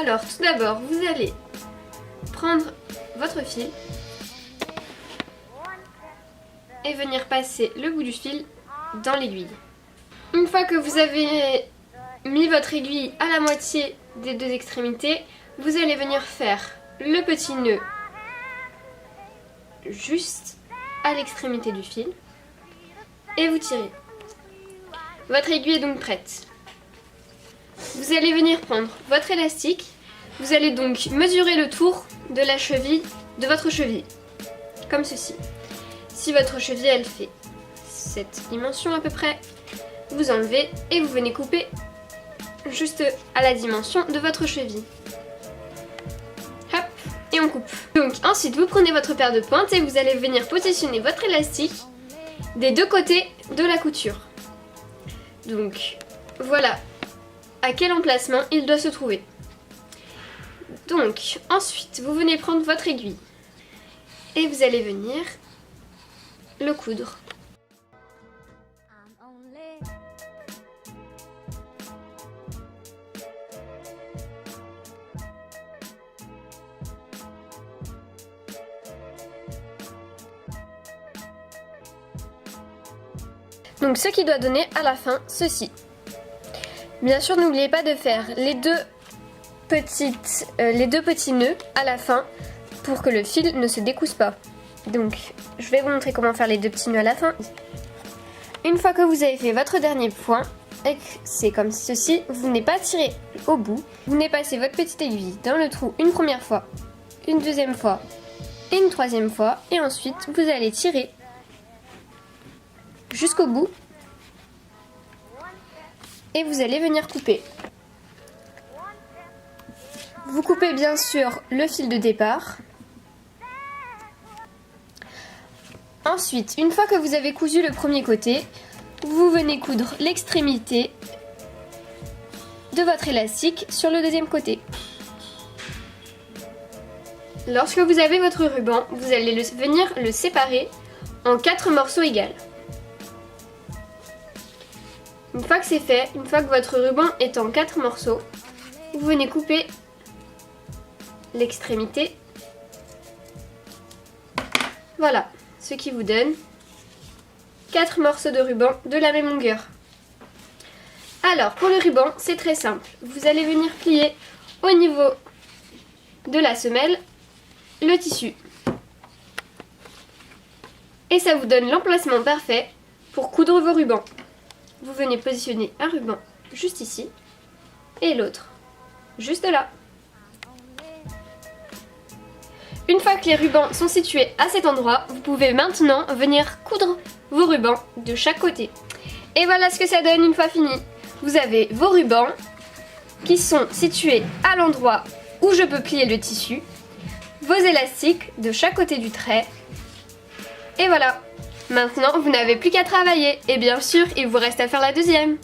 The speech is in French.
Alors tout d'abord vous allez prendre votre fil et venir passer le bout du fil dans l'aiguille. Une fois que vous avez mis votre aiguille à la moitié des deux extrémités, vous allez venir faire le petit nœud juste à l'extrémité du fil et vous tirez. Votre aiguille est donc prête. Vous allez venir prendre votre élastique, vous allez donc mesurer le tour de la cheville, de votre cheville, comme ceci. Si votre cheville elle fait cette dimension à peu près, vous enlevez et vous venez couper juste à la dimension de votre cheville. Hop, et on coupe. Donc ensuite vous prenez votre paire de pointes et vous allez venir positionner votre élastique des deux côtés de la couture. Donc voilà à quel emplacement il doit se trouver. Donc ensuite vous venez prendre votre aiguille et vous allez venir le coudre. Donc ce qui doit donner à la fin ceci. Bien sûr n'oubliez pas de faire les deux petits nœuds à la fin pour que le fil ne se décousse pas. Donc je vais vous montrer comment faire les deux petits nœuds à la fin. Une fois que vous avez fait votre dernier point, c'est comme ceci, vous venez pas tirer au bout, vous venez passer votre petite aiguille dans le trou une première fois, une deuxième fois et une troisième fois et ensuite vous allez tirer jusqu'au bout et vous allez venir couper. Vous coupez bien sûr le fil de départ. Ensuite, une fois que vous avez cousu le premier côté, vous venez coudre l'extrémité de votre élastique sur le deuxième côté. Lorsque vous avez votre ruban, vous allez venir le séparer en 4 morceaux égaux. Une fois que c'est fait, une fois que votre ruban est en 4 morceaux, vous venez couper l'extrémité. Voilà, ce qui vous donne 4 morceaux de ruban de la même longueur. Alors pour le ruban, c'est très simple. Vous allez venir plier au niveau de la semelle le tissu. Et ça vous donne l'emplacement parfait pour coudre vos rubans. Vous venez positionner un ruban juste ici et l'autre juste là. Une fois que les rubans sont situés à cet endroit, vous pouvez maintenant venir coudre vos rubans de chaque côté. Et voilà ce que ça donne une fois fini. Vous avez vos rubans qui sont situés à l'endroit où je peux plier le tissu, vos élastiques de chaque côté du trait. Et voilà. Maintenant, vous n'avez plus qu'à travailler et bien sûr, il vous reste à faire la deuxième.